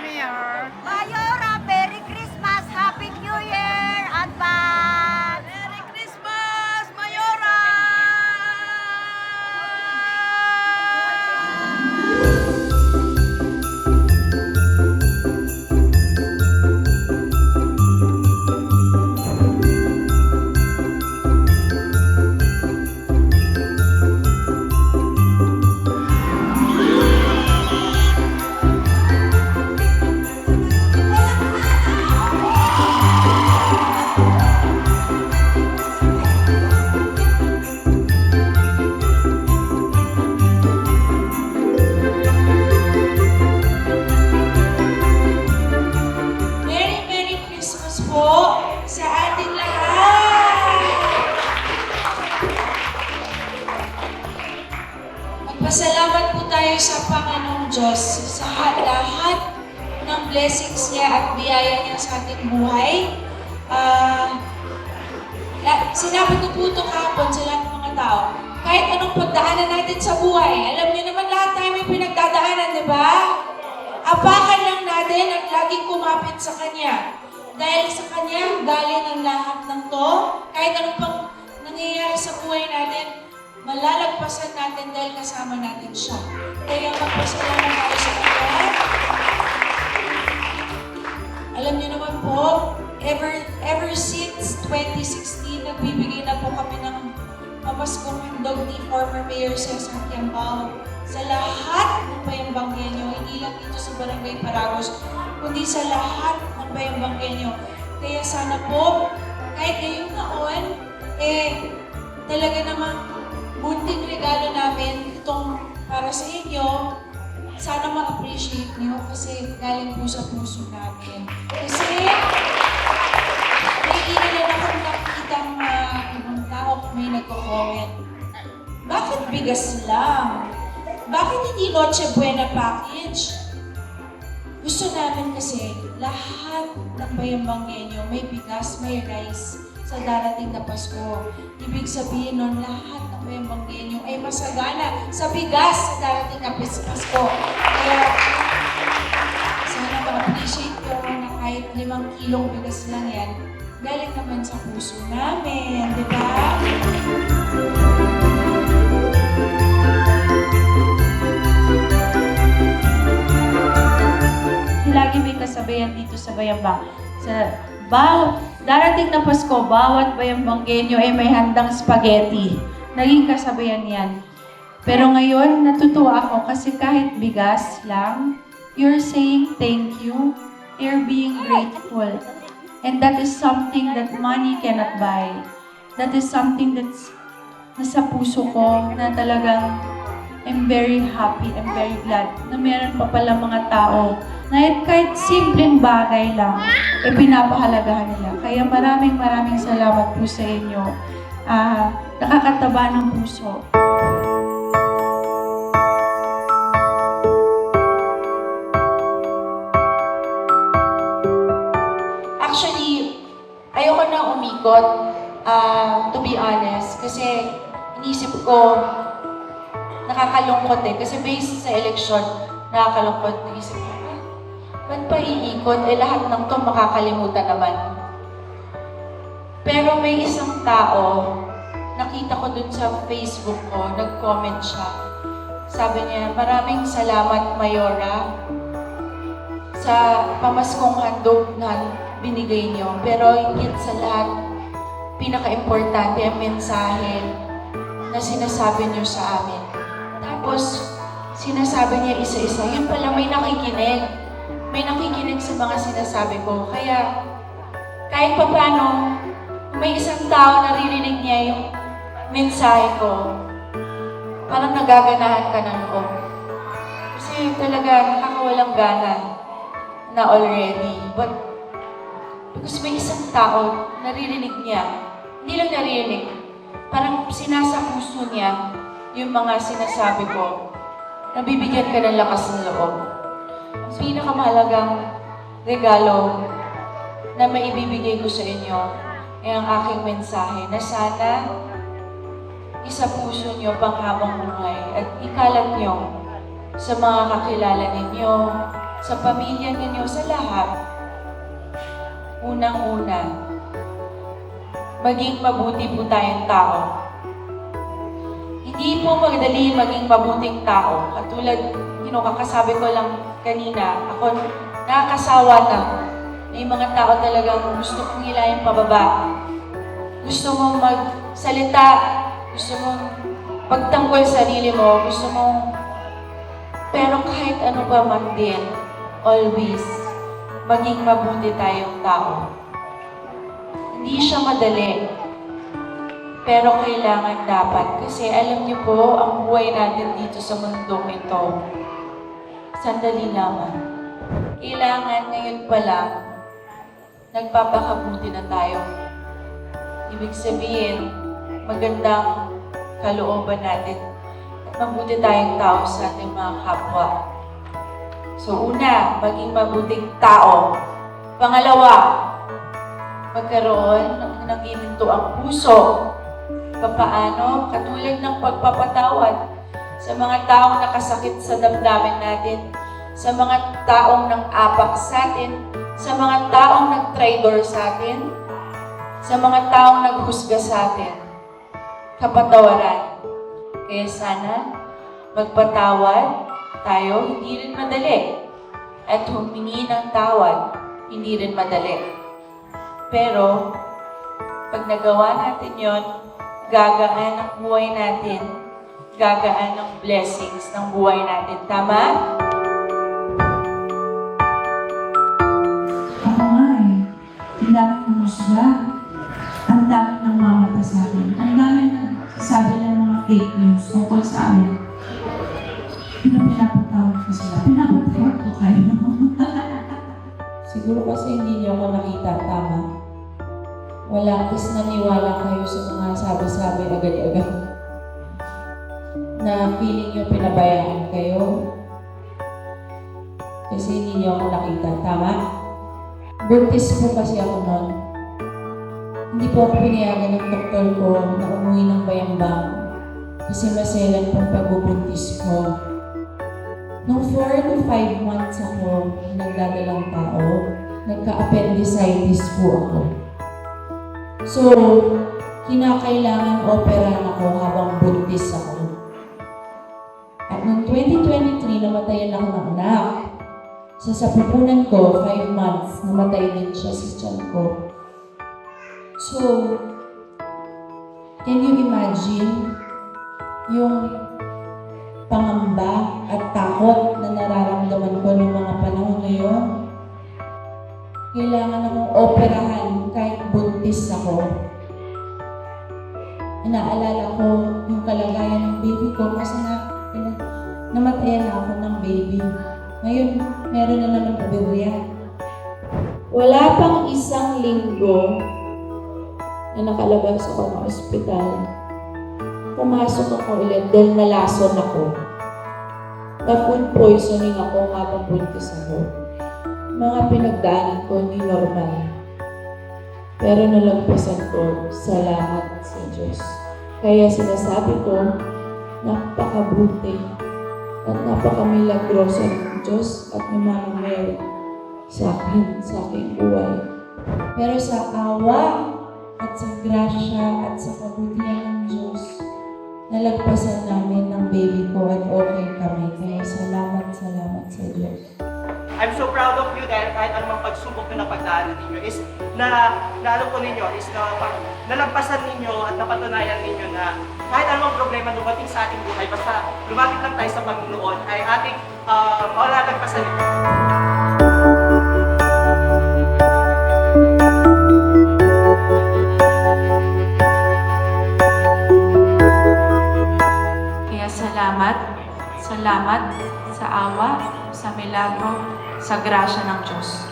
Mayor. Mayora, Merry Christmas! Happy New Year! Advance! Merry Christmas, Mayora! Merry Merry Christmas po sa ating lahat! Magpasalamat po tayo sa Panginoong Diyos sa lahat ng blessings niya at biyaya niya sa ating buhay. Sinabi ko po ito kahapon sa lahat ng mga tao. Kahit anong pagdaanan natin sa buhay, alam niyo naman lahat tayo may pinagdadaanan, di ba? Apakan lang natin at laging kumapit sa Kanya. Dahil sa Kanya, galing ang lahat ng to. Kahit anong pang nangyayari sa buhay natin, malalagpasan natin dahil kasama natin siya. Kaya magpasalamat tayo sa Kanya. Alam niyo naman po, ever since 2016, nagbibigay na po kami ng pamaskong handog ni former Mayor Cesar Quiambao sa lahat ng Bayambanggenyo, hindi lang dito sa Barangay Paragos, kundi sa lahat ng Bayambanggenyo. Kaya sana po, kahit ngayong taon, talaga namang munting regalo namin itong para sa inyo. Sana ma-appreciate niyo kasi galing po sa puso namin. Kasi may inilan akong nakitang ibang tao kung may nagko-comment. Bakit bigas lang? Bakit hindi Noche Buena package? Gusto namin kasi lahat ng Bayambanggenyo may bigas, may rice sa darating na Pasko. Ibig sabihin nun, lahat ng Bayambanggenyo ay masagana sa bigas sa darating na Pasko. Kaya sana ma-appreciate ko na kahit 5 kilong bigas lang yan, galing naman sa puso namin, di ba? Lagi may kasabayan dito sa Bayambang. Darating na Pasko, bawat Bayambanggenyo ay may handang spaghetti. Naging kasabayan yan. Pero ngayon, natutuwa ako kasi kahit bigas lang, you're saying thank you. You're being grateful. And that is something that money cannot buy. That is something that's nasa puso ko na talagang I'm very happy, I'm very glad na meron pa pala mga tao na kahit simpleng bagay lang, pinapahalagahan nila. Kaya maraming salamat po sa inyo. Nakakataba ng puso. Actually, ayoko na umikot, to be honest, kasi inisip ko, nakakalungkot kasi based sa eleksyon, nakakalungkot, naisip ko, ba't pa iikot? Lahat ng to makakalimutan naman. Pero may isang tao, nakita ko dun sa Facebook ko, nag-comment siya. Sabi niya, maraming salamat, Mayora, sa pamaskong handog na binigay niyo. Pero higit sa lahat, pinaka-importante ang mensahe na sinasabi niyo sa amin. Tapos, sinasabi niya isa-isa, yun pala may nakikinig. May nakikinig sa mga sinasabi ko. Kaya, kahit pa paano, may isang tao naririnig niya yung mensahe ko, parang nagaganahan ka ng loob. Kasi talaga, nakakawalang gana na already. But, because may isang tao, naririnig niya, hindi lang naririnig, parang sinasapuso niya yung mga sinasabi ko, nabibigyan ka ng lakas ng loob. Ang pinakamahalagang regalo na maibibigay ko sa inyo ay ang aking mensahe na sana isa puso nyo panghabang buhay at ikalat nyo sa mga kakilala ninyo, sa pamilya ninyo, sa lahat, unang-una, maging mabuti po tayong tao. Hindi po madali maging mabuting tao. Katulad, kakasabi ko lang kanina, ako nakakasawa na. May mga tao talagang gusto kong hilahin pababa. Gusto mong magsalita, gusto mong pagtanggol sarili mo, gusto mong... Pero kahit ano pa man din, always, maging mabuti tayong tao. Hindi siya madali. Pero kailangan dapat. Kasi alam niyo po, ang buhay natin dito sa mundong ito, sandali lamang. Kailangan ngayon pa lang, nagpapakabuti na tayo. Ibig sabihin, magandang kalooban natin at mabuti tayong tao sa ating mga kapwa. So una, maging mabuting tao. Pangalawa, magkaroon ng gininto ang puso. Papaano? Katulad ng pagpapatawad sa mga taong nakasakit sa damdamin natin, sa mga taong nang-apak sa atin, sa mga taong nag-traidor sa atin, sa mga taong naghusga sa atin. Kapatawaran. Kaya sana, magpatawad tayo, hindi rin madali. At humingi ng tawad, hindi rin madali. Pero, pag nagawa natin yon, gagaan ang buhay natin, gagaan ang blessings ng buhay natin. Tama? Ako nga eh. Ang dami ng musga. Ang dami ng mamata sa akin. Ang dami ng sabi ng mga fake news tungkol sa amin. Pinapatawad ko sila. Pinapatawad ko kayo. Siguro kasi hindi niyo ako nakita, tama? Wala, kasi naniwala kayo sa mga sabi-sabi agad-agad. Na feeling niyo pinabayaan kayo. Kasi hindi niyo ako nakita, tama? Buntis po kasi ako noon. Hindi po ako pinayagan ng doktor ko na umuwi ng bayambang. Kasi maselan pong pagbubuntis ko. Nung 4 to 5 months ako nagdadalang tao, nagka-appendicitis po ako. So, kinakailangan operahan ako habang buntis ako. At noong 2023, namatayan ako ng anak. Sa sapupunan ko, 5 months, namatay din siya sa tiyan ko. So, can you imagine yung pangamba at takot na nararamdaman ko noong mga panahon na yun? Kailangan akong operahan kahit buntis ako. Naalala ko yung kalagayan ng baby ko kasi namatayan na ako ng baby. Ngayon, meron na naman pabibuya. Wala pang isang linggo na nakalabas ako ng ospital. Pumasok ako ulit dahil nalason ako. Na-food poisoning ako habang buntis ako. Mga pinagdaanan ko, hindi normal. Pero nalagpasan ko, salamat sa Diyos. Kaya sinasabi ko, napakabuti at napakamilagroso ng Diyos at ni Mama Mary sa akin, sa aking buhay. Pero sa awa at sa grasya at sa kabutihan ng Diyos, nalagpasan namin ng baby ko at okay kami. Kaya salamat sa Diyos. I'm so proud of you dahil kahit anumang pagsubok na napagdaanan ninyo is na ano po ninyo is na nalagpasan ninyo at napatunayan ninyo na kahit anumang problema dumating sa ating buhay, basta lumapit lang tayo sa Panginoon ay ating malalagpasan ito. Kaya salamat sa awa, sa milagro, sa grasya ng Diyos.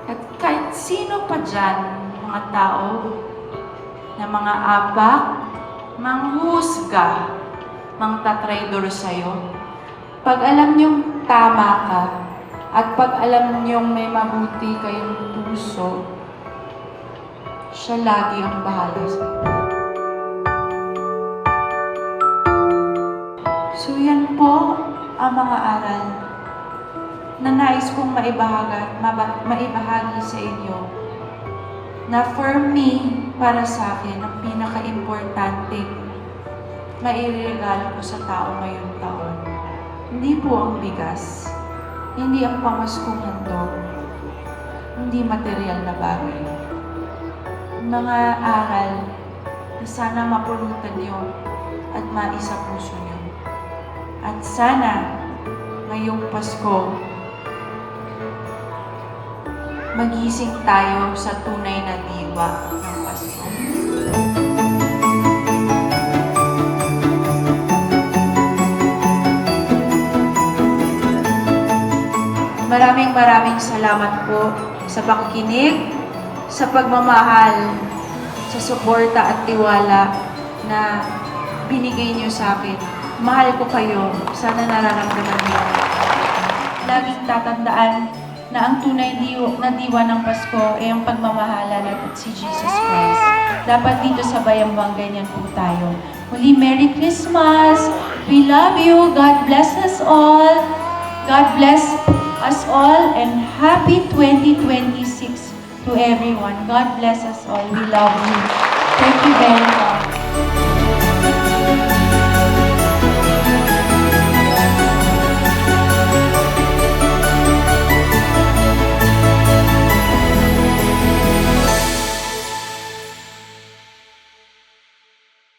At kahit sino pa dyan, mga tao, na mga apak, manghusga, mangtatraidor sa'yo, pag alam niyong tama ka, at pag alam niyong may mabuti kayong puso, siya lagi ang bahala sa'yo. So yan po ang mga aral na nais kong maibahagi sa inyo na for me, para sa akin, ang pinaka-importante mairegalo ko sa tao ngayong taon. Hindi po ang bigas, hindi ang pamaskong handog, hindi material na bagay. Mga aral na sana mapulutan niyo at maisa puso niyo. At sana ngayong Pasko, magising tayo sa tunay na diwa ng Pasko. Maraming salamat po sa pakikinig, sa pagmamahal, sa suporta at tiwala na binigay niyo sa akin. Mahal ko kayo. Sana nararamdaman niyo. Laging tatandaan na ang tunay na diwa ng Pasko ay ang pagmamahalan at si Jesus Christ. Dapat dito sa Bayambang ganyan po tayo. Muli, Merry Christmas! We love you! God bless us all! God bless us all and happy 2026 to everyone. God bless us all. We love you. Thank you very much.